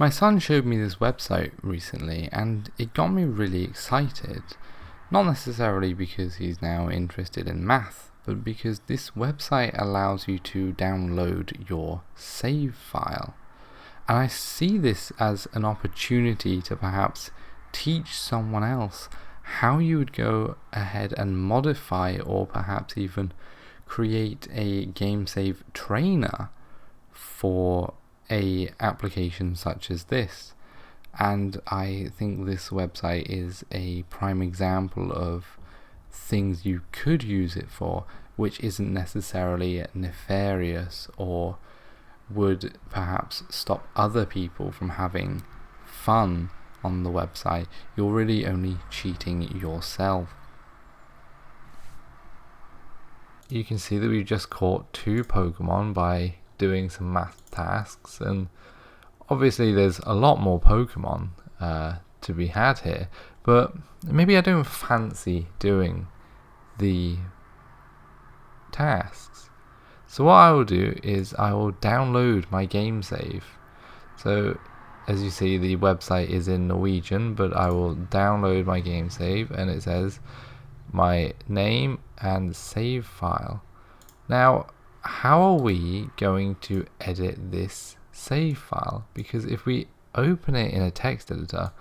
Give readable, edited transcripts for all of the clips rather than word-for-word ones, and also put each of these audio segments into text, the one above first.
My son showed me this website recently and it got me really excited. Not necessarily because he's now interested in math, but because this website allows you to download your save file. And I see this as an opportunity to perhaps teach someone else how you would go ahead and modify or perhaps even create a game save trainer for a application such as this. And I think this website is a prime example of things you could use it for, which isn't necessarily nefarious or would perhaps stop other people from having fun on the website. You're really only cheating yourself. You can see that we've just caught 2 Pokemon by doing some math tasks, and obviously there's a lot more Pokemon to be had here, but maybe I don't fancy doing the tasks. So what I will do is I will download my game save. So as you see, the website is in Norwegian, but I will download my game save, and it says my name and save file. Now, how are we going to edit this save file? Because if we open it in a text editor,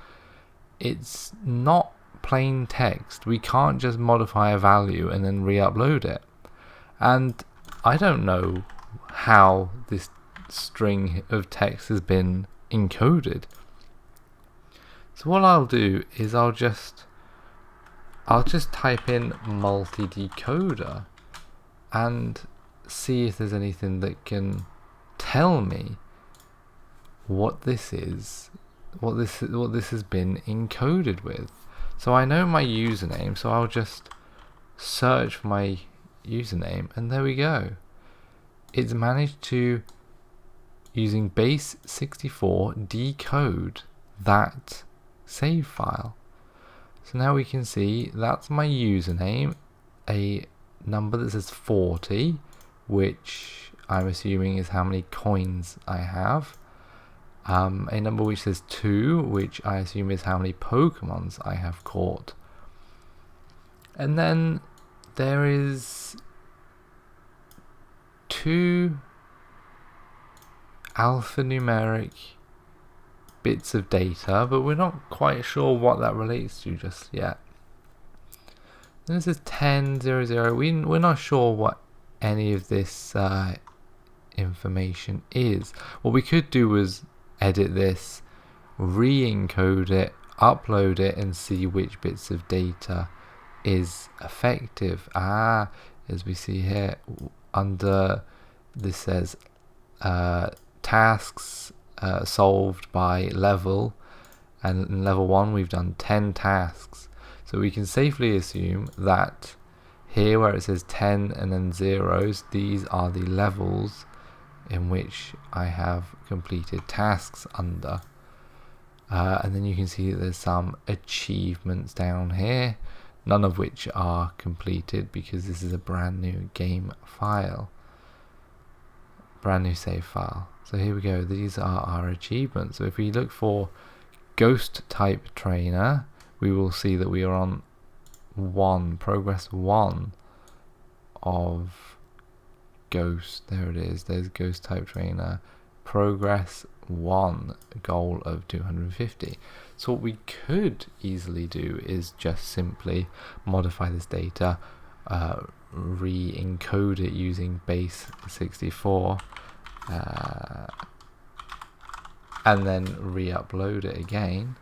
it's not plain text. We can't just modify a value and then re-upload it. And I don't know how this string of text has been encoded. So what I'll do is I'll just type in multi-decoder and see if there's anything that can tell me what this is, what this has been encoded with. So I know my username, so I'll just search for my username, and there we go. It's managed to, using base 64, decode that save file. So now we can see that's my username, a number that says 40, which I'm assuming is how many coins I have, a number which says 2, which I assume is how many Pokemons I have caught, and then there is 2 alphanumeric bits of data, but we're not quite sure what that relates to just yet. Then this is 1000. We're not sure what any of this information is. What we could do was edit this, re-encode it, upload it, and see which bits of data is effective. As we see here, under this says tasks solved by level, and in level 1 we've done 10 tasks. So we can safely assume that here where it says 10 and then zeros, these are the levels in which I have completed tasks under. And then you can see that there's some achievements down here, none of which are completed because this is a brand new game file, brand new save file. So here we go, these are our achievements. So if we look for ghost type trainer, we will see that we are on progress 1 of ghost. There it is, there's ghost type trainer, progress 1, goal of 250. So what we could easily do is just simply modify this data, re-encode it using base 64, and then re-upload it again.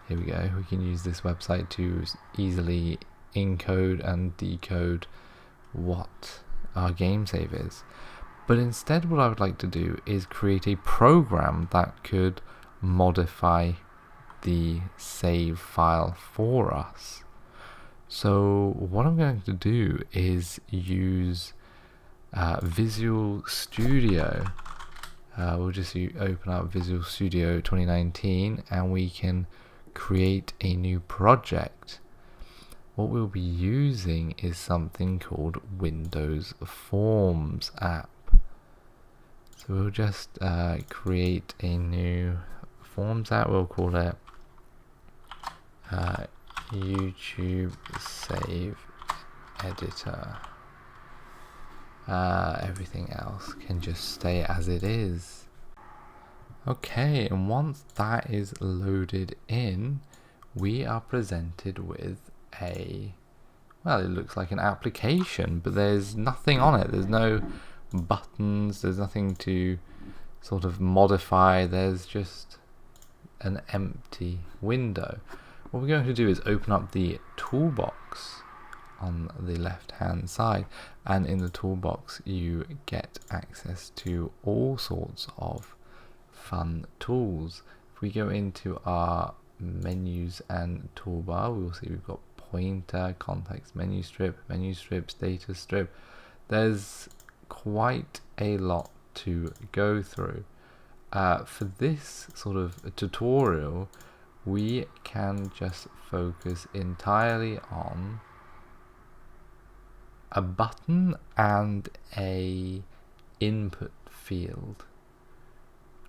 Here we go, we can use this website to easily encode and decode what our game save is. But instead what I would like to do is create a program that could modify the save file for us. So what I'm going to do is use Visual Studio. We'll just open up Visual Studio 2019 and we can create a new project. What we'll be using is something called Windows Forms app. So we'll just create a new forms at. We'll call it YouTube Save Editor. Everything else can just stay as it is. Okay, and once that is loaded in, we are presented with well, it looks like an application, but there's nothing on it. There's no buttons, there's nothing to sort of modify, there's just an empty window. What we're going to do is open up the toolbox on the left hand side, and in the toolbox you get access to all sorts of fun tools. If we go into our menus and toolbar, we will see we've got pointer, context menu strip, menu strips, data strip. There's quite a lot to go through. For this sort of tutorial, we can just focus entirely on a button and a input field,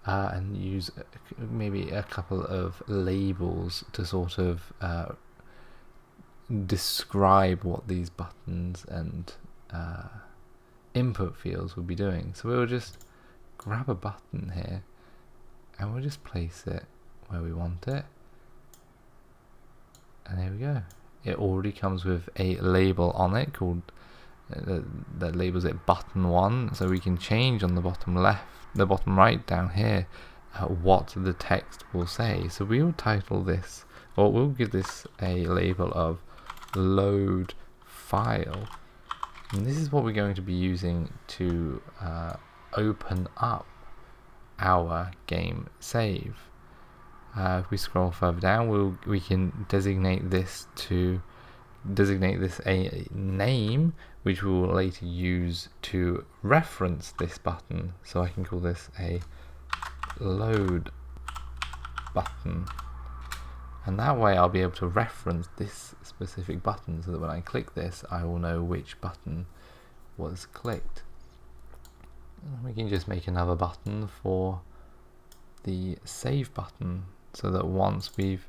and use maybe a couple of labels to sort of describe what these buttons and input fields will be doing. So we'll just grab a button here and we'll just place it where we want it, and there we go. It already comes with a label on it called that labels it button 1, so we can change on the bottom left, the bottom right down here, what the text will say. So we will title this, or we'll give this a label of load file, and this is what we're going to be using to open up our game save. If we scroll further down, we can designate this a name, which we will later use to reference this button. So I can call this a load button, and that way I'll be able to reference this specific button, so that when I click this I will know which button was clicked. We can just make another button for the save button, so that once we've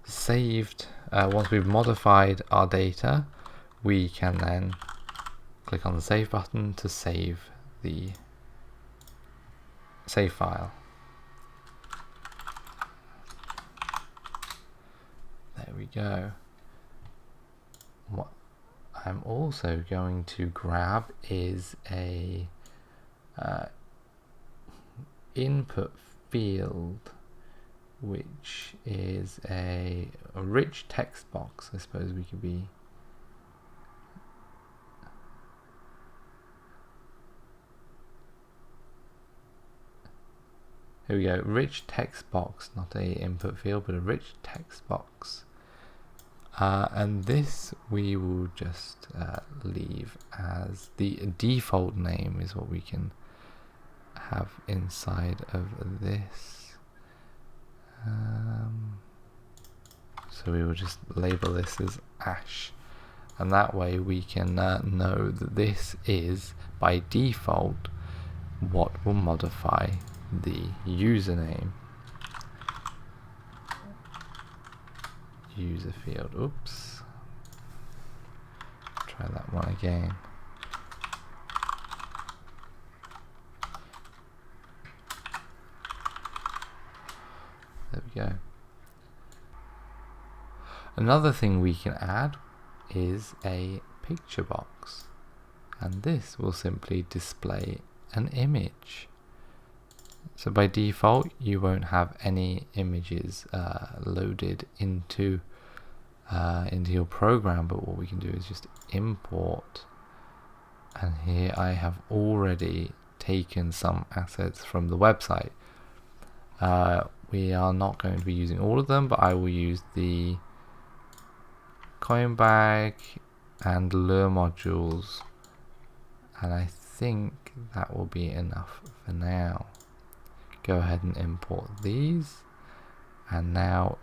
saved, once we've modified our data, we can then click on the save button to save the save file. There we go. What I'm also going to grab is a input field, which is a rich text box. I suppose we could be here we go, rich text box, not a input field but a rich text box, and this we will just leave as the default name is what we can have inside of this. So we will just label this as Ash, and that way we can know that this is by default what will modify the username. User field, oops, try that one again. There we go. Another thing we can add is a picture box, and this will simply display an image. So by default you won't have any images loaded into your program, but what we can do is just import, and here I have already taken some assets from the website. We are not going to be using all of them, but I will use the coin bag and lure modules, and I think that will be enough for now. Go ahead and import these, and now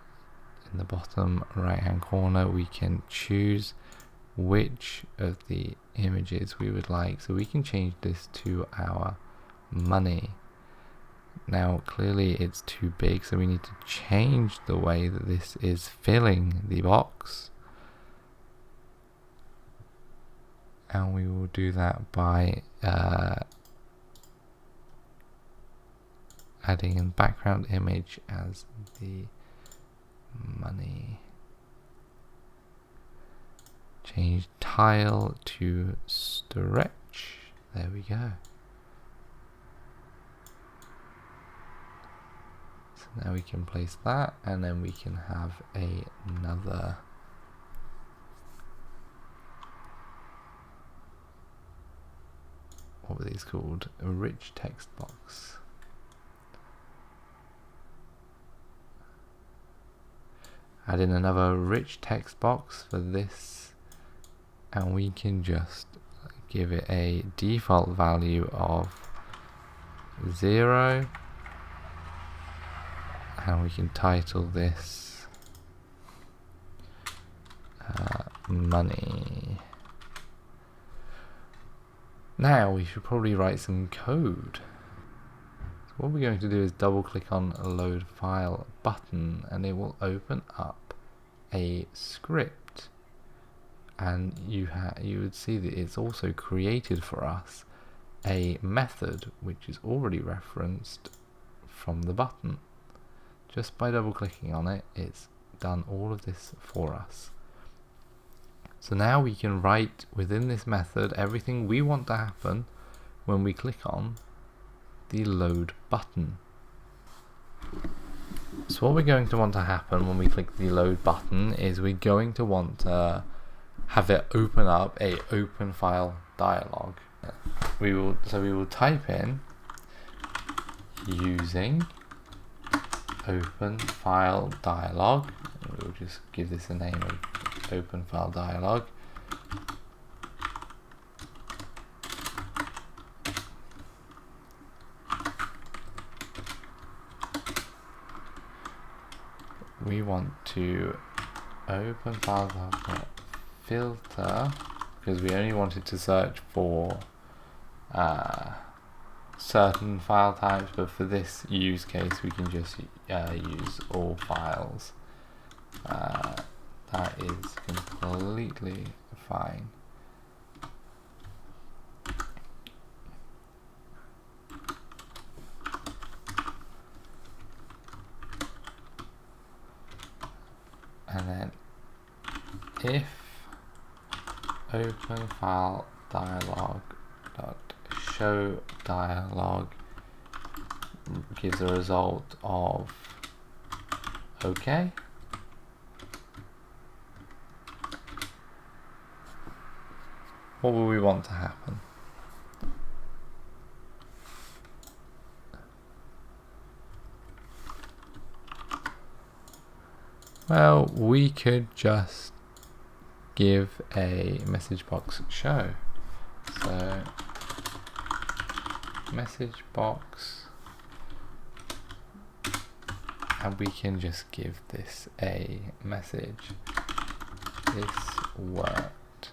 in the bottom right hand corner we can choose which of the images we would like, so we can change this to our money. Now clearly it's too big, so we need to change the way that this is filling the box. And we will do that by adding a background image as the money. Change tile to stretch. There we go. So now we can place that, and then we can have another what were these called? A rich text box. Add in another rich text box for this, and we can just give it a default value of 0, and we can title this money. Now we should probably write some code. So what we're going to do is double click on a load file button, and it will open up a script, and you would see that it's also created for us a method which is already referenced from the button. Just by double clicking on it, it's done all of this for us. So now we can write within this method everything we want to happen when we click on the load button. So what we're going to want to happen when we click the load button is we're going to want to have it open up a open file dialog. We will type in using open file dialog. We'll just give this a name of open file dialog. We want to open file filter, because we only wanted to search for certain file types, but for this use case we can just use all files. That is completely fine. And then if open file dialog dot show dialog gives a result of OK, what will we want to happen? Well, we could just give a message box show. So message box, and we can just give this a message. This worked.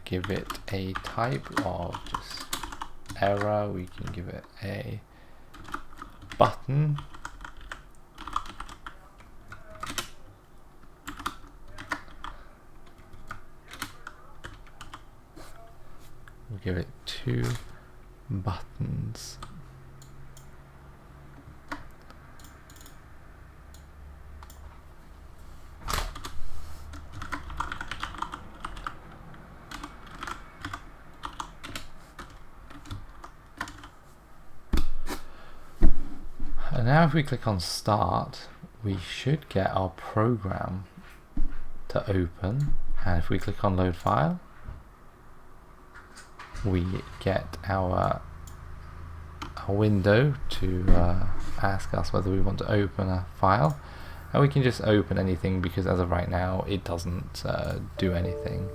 Give it a type of just error. We can give it a button. We'll give it 2 buttons. And now if we click on start, we should get our program to open, and if we click on load file, we get our window to ask us whether we want to open a file, and we can just open anything because as of right now it doesn't do anything,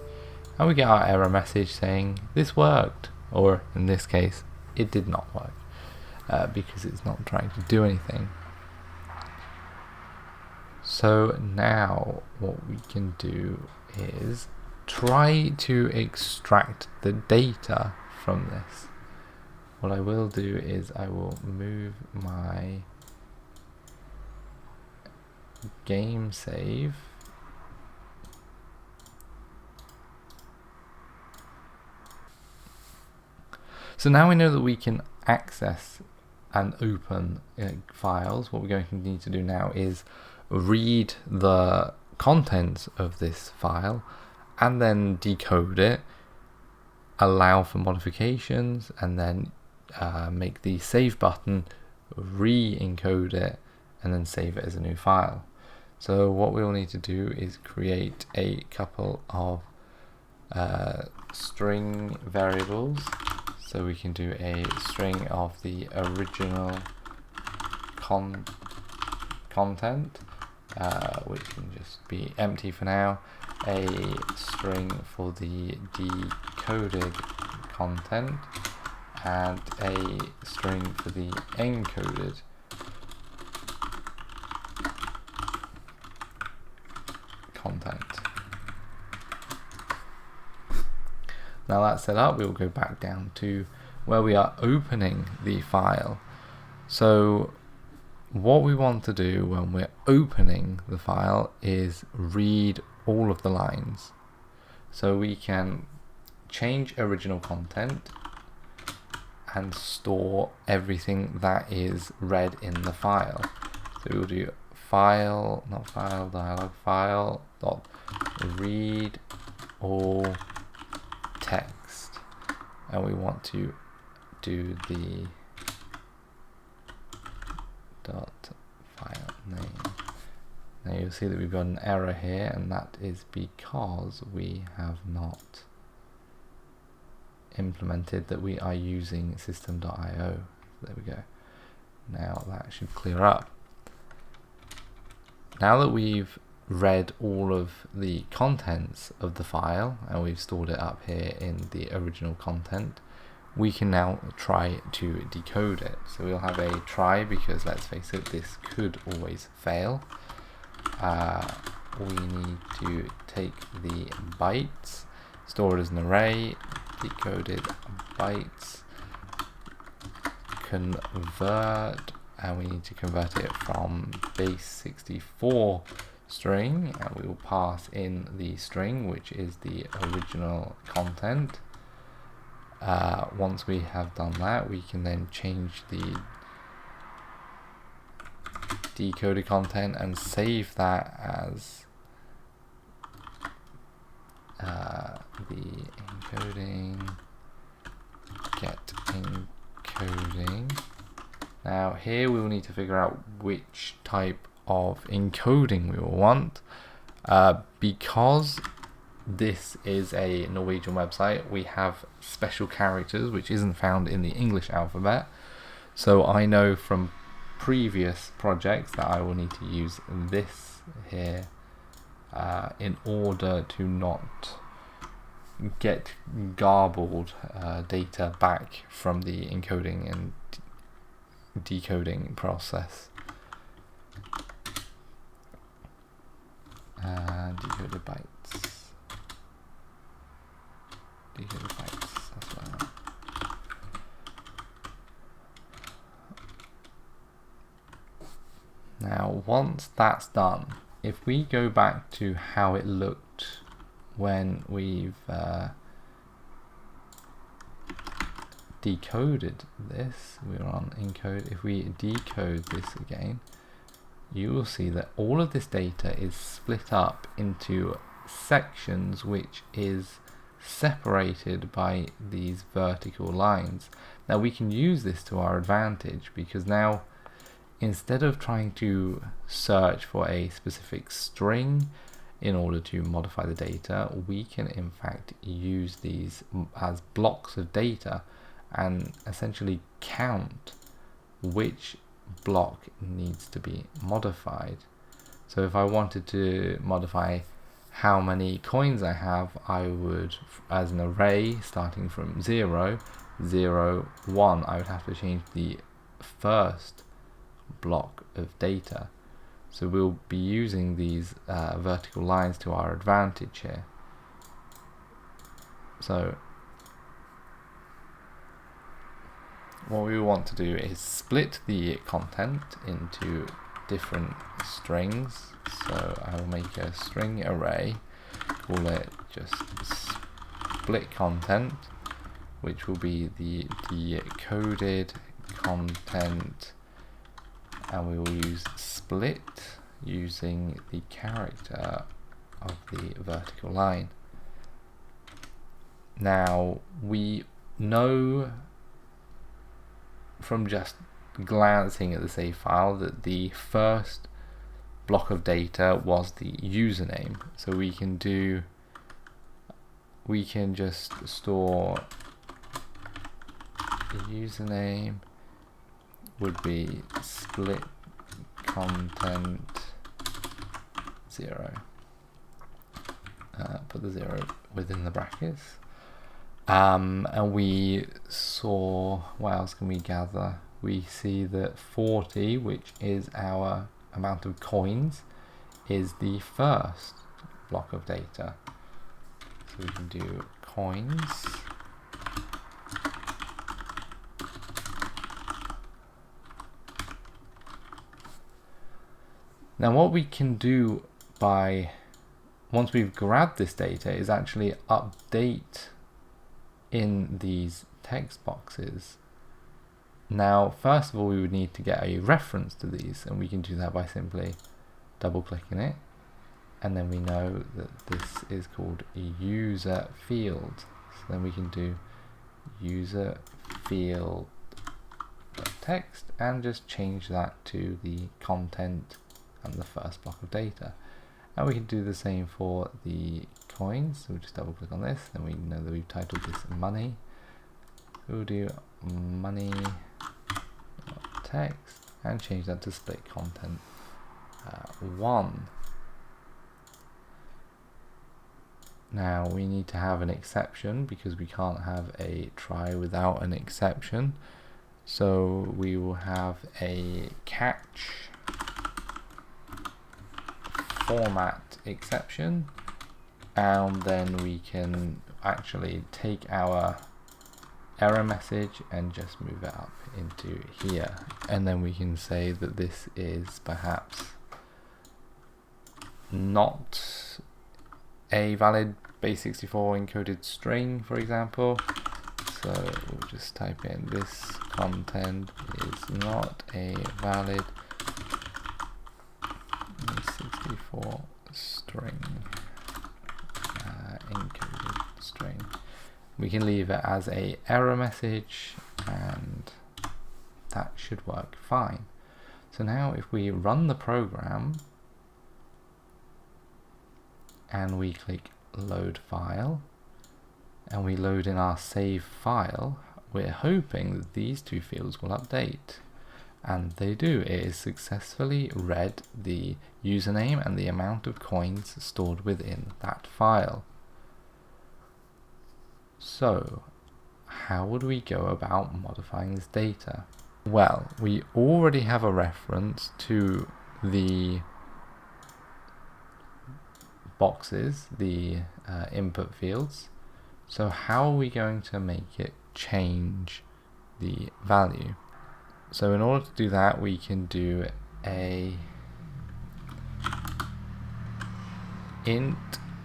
and we get our error message saying this worked, or in this case it did not work because it's not trying to do anything. So now what we can do is try to extract the data from this. what I will do is I will move my game save so now we know that we can access and open files. What we're going to need to do now is read the contents of this file and then decode it, allow for modifications, and then make the save button, re-encode it, and then save it as a new file. So what we'll need to do is create a couple of string variables. So we can do a string of the original content, which can just be empty for now, a string for the decoded content, and a string for the encoded content. Now that's set up, we'll go back down to where we are opening the file. So what we want to do when we're opening the file is read all of the lines. So we can change original content and store everything that is read in the file. So we'll do file, not file, dialog, file dot read all text, and we want to do the dot file name. Now you'll see that we've got an error here, and that is because we have not implemented that we are using system.io. There we go. Now that should clear up. Now that we've read all of the contents of the file and we've stored it up here in the original content, we can now try to decode it. So we'll have a try, because let's face it, this could always fail. We need to take the bytes, store it as an array, decoded bytes, convert, and we need to convert it from base 64 string, and we will pass in the string, which is the original content. Once we have done that, we can then change the decoded content and save that as the encoding, get encoding. Now here we will need to figure out which type of encoding we will want. Because this is a Norwegian website, we have special characters which isn't found in the English alphabet. So I know from previous projects that I will need to use this here in order to not get garbled data back from the encoding and decoding process. Decoded bytes. Decoded bytes. That's what I want. Now, once that's done, if we go back to how it looked when we've decoded this, we're on encode. If we decode this again, you will see that all of this data is split up into sections, which is separated by these vertical lines. Now we can use this to our advantage, because now instead of trying to search for a specific string in order to modify the data, we can in fact use these as blocks of data and essentially count which block needs to be modified. So if I wanted to modify how many coins I have, I would, as an array starting from 0, 0, 1, I would have to change the first block of data. So we'll be using these vertical lines to our advantage here. So what we want to do is split the content into different strings. So I will make a string array, call it just split content, which will be the decoded content, and we will use split using the character of the vertical line. Now we know from just glancing at the save file that the first block of data was the username, so we can just store the username would be split content 0. Put the 0 within the brackets. And we saw, what else can we gather? We see that 40, which is our amount of coins, is the first block of data. So we can do coins. Now what we can do once we've grabbed this data is actually update in these text boxes. Now first of all we would need to get a reference to these, and we can do that by simply double clicking it, and then we know that this is called a user field. So then we can do user field text and just change that to the content and the first block of data. And we can do the same for the coins. So we'll just double click on this, then we know that we've titled this money. We'll do money text and change that to split content 1. Now we need to have an exception because we can't have a try without an exception. So we will have a catch format exception, and then we can actually take our error message and just move it up into here, and then we can say that this is perhaps not a valid base64 encoded string, for example. So we'll just type in this content is not a valid base64 string, encoded string. We can leave it as a error message, and that should work fine. So now if we run the program and we click load file and we load in our save file, we're hoping that these two fields will update, and they do. It is successfully read the username and the amount of coins stored within that file. So how would we go about modifying this data? Well, we already have a reference to the boxes, the input fields. So how are we going to make it change the value? So in order to do that, we can do a int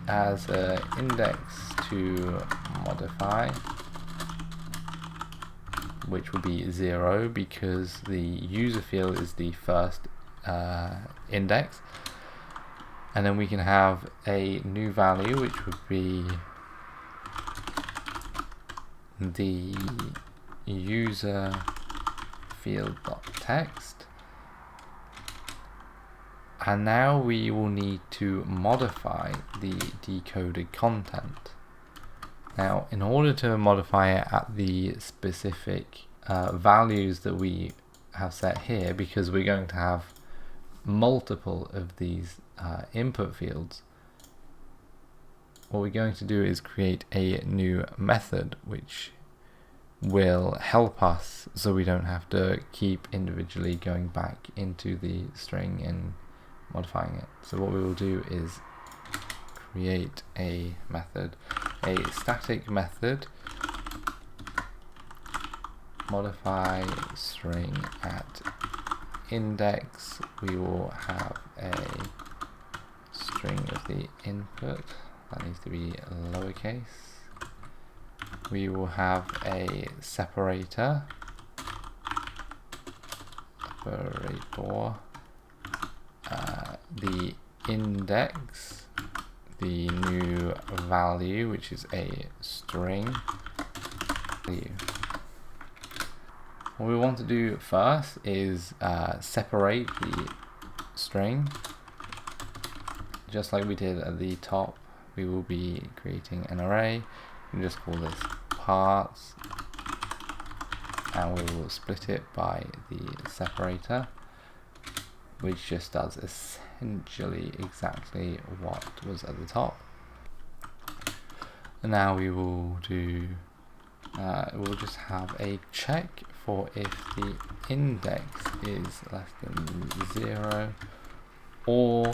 as an index to modify, which will be 0 because the user field is the first index. And then we can have a new value, which would be the user field.text. And now we will need to modify the decoded content. Now, in order to modify it at the specific values that we have set here, because we're going to have multiple of these input fields, what we're going to do is create a new method which will help us so we don't have to keep individually going back into the string and modifying it. So what we will do is create a method, a static method modify string at index, we will have a string of the input that needs to be lowercase. We will have a separator, the index, the new value, which is a string. What we want to do first is separate the string. Just like we did at the top, we will be creating an array. We just call this parts, and we will split it by the separator, which just does essentially exactly what was at the top. And now we will do, we'll just have a check for if the index is less than 0, or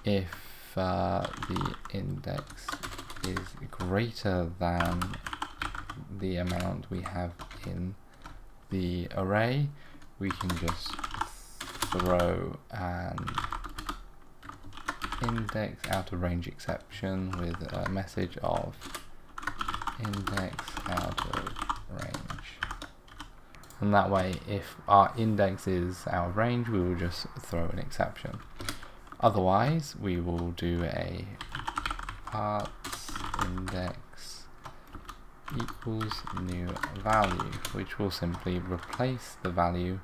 if the index is greater than the amount we have in the array. We can just throw an index out of range exception with a message of index out of range. And that way, if our index is out of range, we will just throw an exception. Otherwise, we will do a parts index equals new value, which will simply replace the value,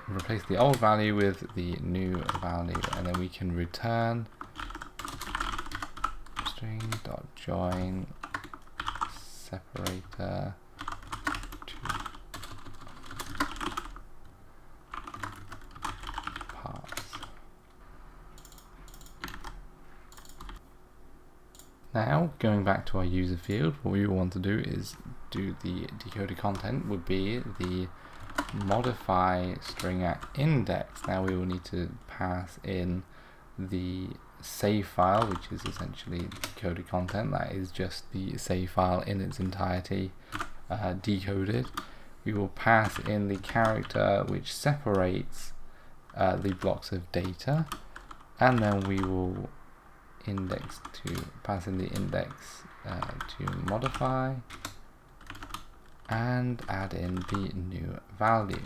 replace the old value with the new value, and then we can return string.join separator to parts. Now, going back to our user field, what we want to do is do the decoded content would be the modify string at index. Now we will need to pass in the save file, which is essentially decoded content. That is just the save file in its entirety decoded. We will pass in the character which separates the blocks of data, and then we will pass in the index to modify and add in the new value.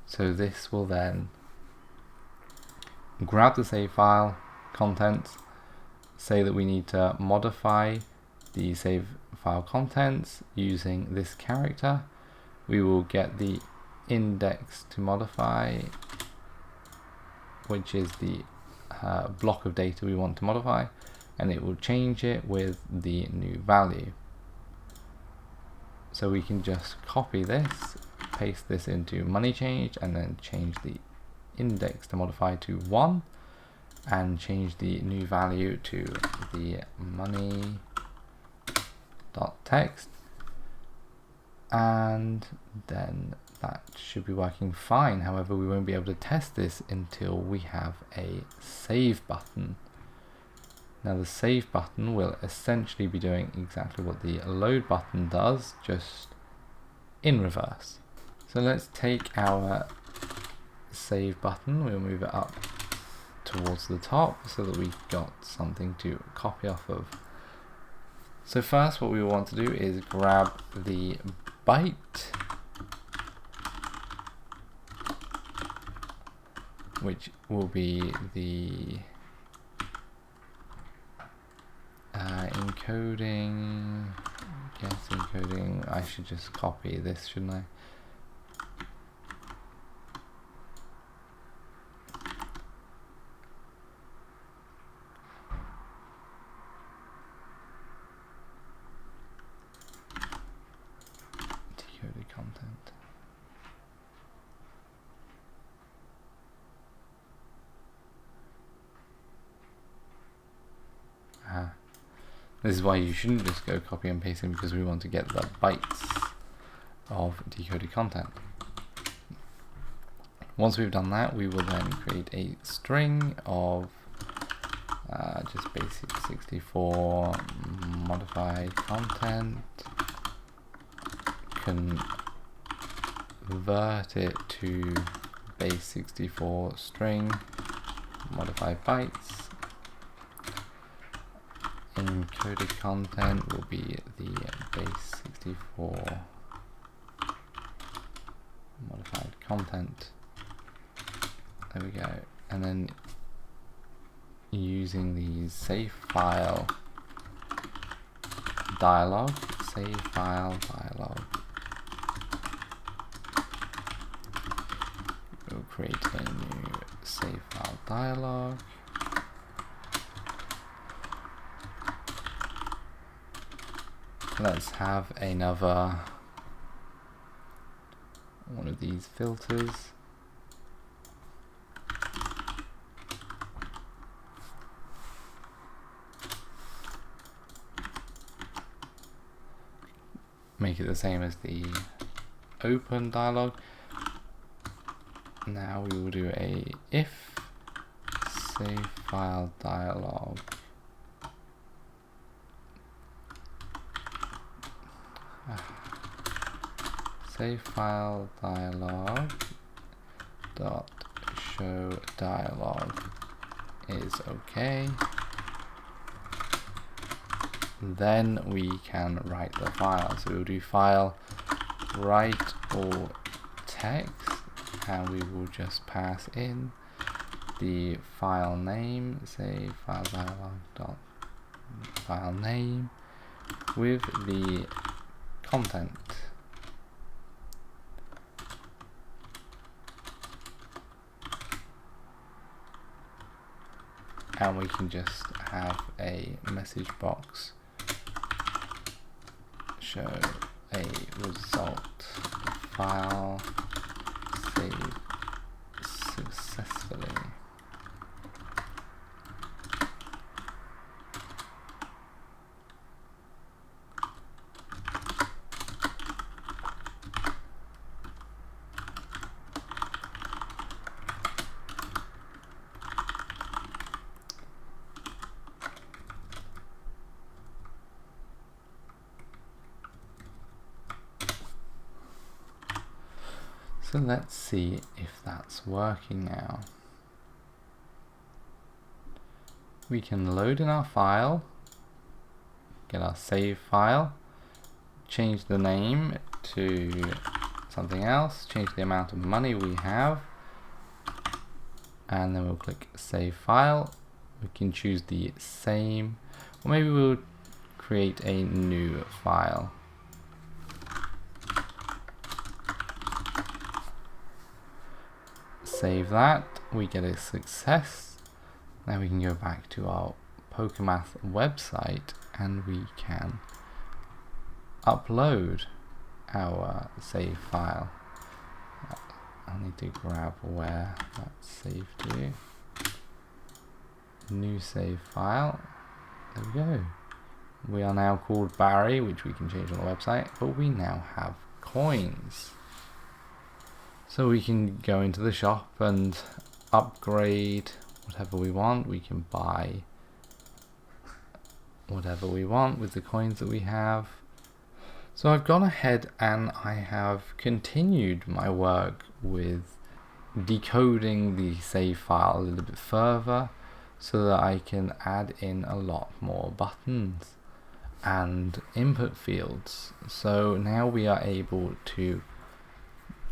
So this will then grab the save file contents, say that we need to modify the save file contents using this character. We will get the index to modify, which is the block of data we want to modify, and it will change it with the new value. So we can just copy this, paste this into money change, and then change the index to modify to 1, and change the new value to the money.text, and then that should be working fine. However, we won't be able to test this until we have a save button. Now the save button will essentially be doing exactly what the load button does, just in reverse. So let's take our save button, we'll move it up towards the top so that we've got something to copy off of. So first what we want to do is grab the byte, which will be the encoding. Yes, encoding. I should just copy this, shouldn't I? Decoded content. This is why you shouldn't just go copy and pasting, because we want to get the bytes of decoded content. Once we've done that, we will then create a string of just basic 64 modified content, convert it to base 64 string, modified bytes. Encoded content will be the base 64 modified content. There we go. And then using the save file dialog, we'll create a new save file dialog. Let's have another one of these filters. Make it the same as the open dialog. Now we will do a if save file dialog save file dialog dot show dialog is okay. Then we can write the file. So we'll do file write all text, and we will just pass in the file name, say file dialog dot file name with the content. And we can just have a message box show a result file saved successfully. So let's see if that's working now. We can load in our file, get our save file, change the name to something else, change the amount of money we have, and then we'll click save file. We can choose the same, or maybe we'll create a new file. Save that, we get a success. Now we can go back to our Pokemath website and we can upload our save file. I need to grab where that's saved to. New save file. There we go. We are now called Barry, which we can change on the website, but we now have coins. So we can go into the shop and upgrade whatever we want. We can buy whatever we want with the coins that we have. So I've gone ahead and I have continued my work with decoding the save file a little bit further so that I can add in a lot more buttons and input fields. So now we are able to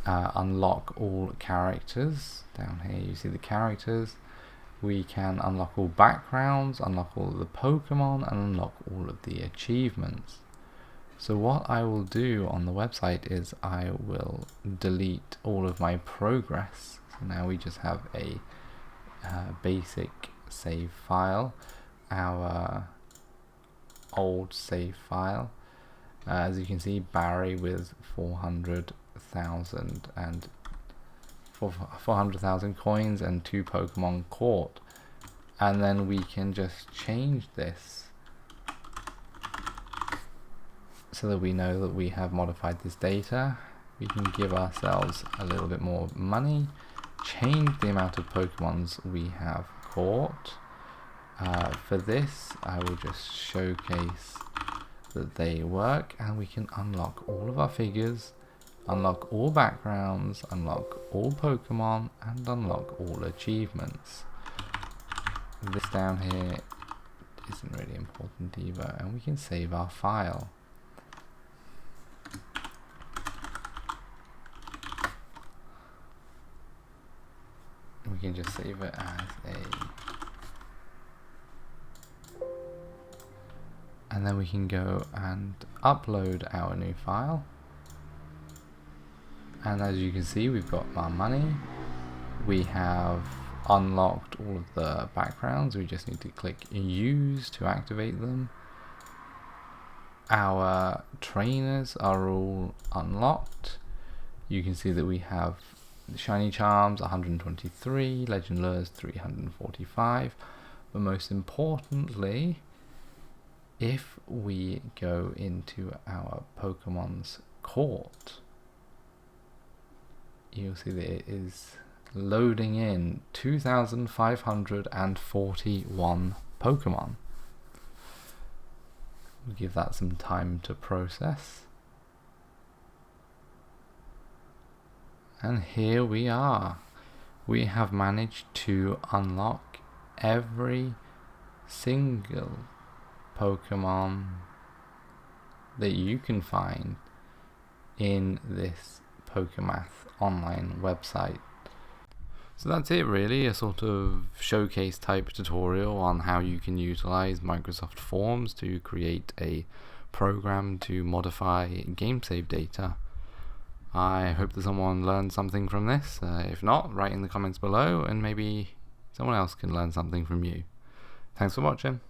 unlock all characters. Down here you see the characters. We can unlock all backgrounds, unlock all of the Pokemon, and unlock all of the achievements. So what I will do on the website is I will delete all of my progress. So now we just have a basic save file, our old save file. As you can see, Barry with 400,000 coins and 2 Pokemon caught. And then we can just change this so that we know that we have modified this data. We can give ourselves a little bit more money, change the amount of Pokemons we have caught. For this, I will just showcase that they work, and we can unlock all of our figures, unlock all backgrounds, unlock all Pokemon, and unlock all achievements. This down here isn't really important either, and we can save our file. We can just save it as and then we can go and upload our new file. And as you can see, we've got our money. We have unlocked all of the backgrounds. We just need to click use to activate them. Our trainers are all unlocked. You can see that we have Shiny Charms 123, Legend Lures 345, but most importantly, if we go into our Pokemon's court, you'll see that it is loading in 2,541 Pokemon. We'll give that some time to process. And here we are. We have managed to unlock every single Pokemon that you can find in this Pokemath online website. So that's it really, a sort of showcase type tutorial on how you can utilize Microsoft Forms to create a program to modify game save data. I hope that someone learned something from this. If not, write in the comments below and maybe someone else can learn something from you. Thanks for watching.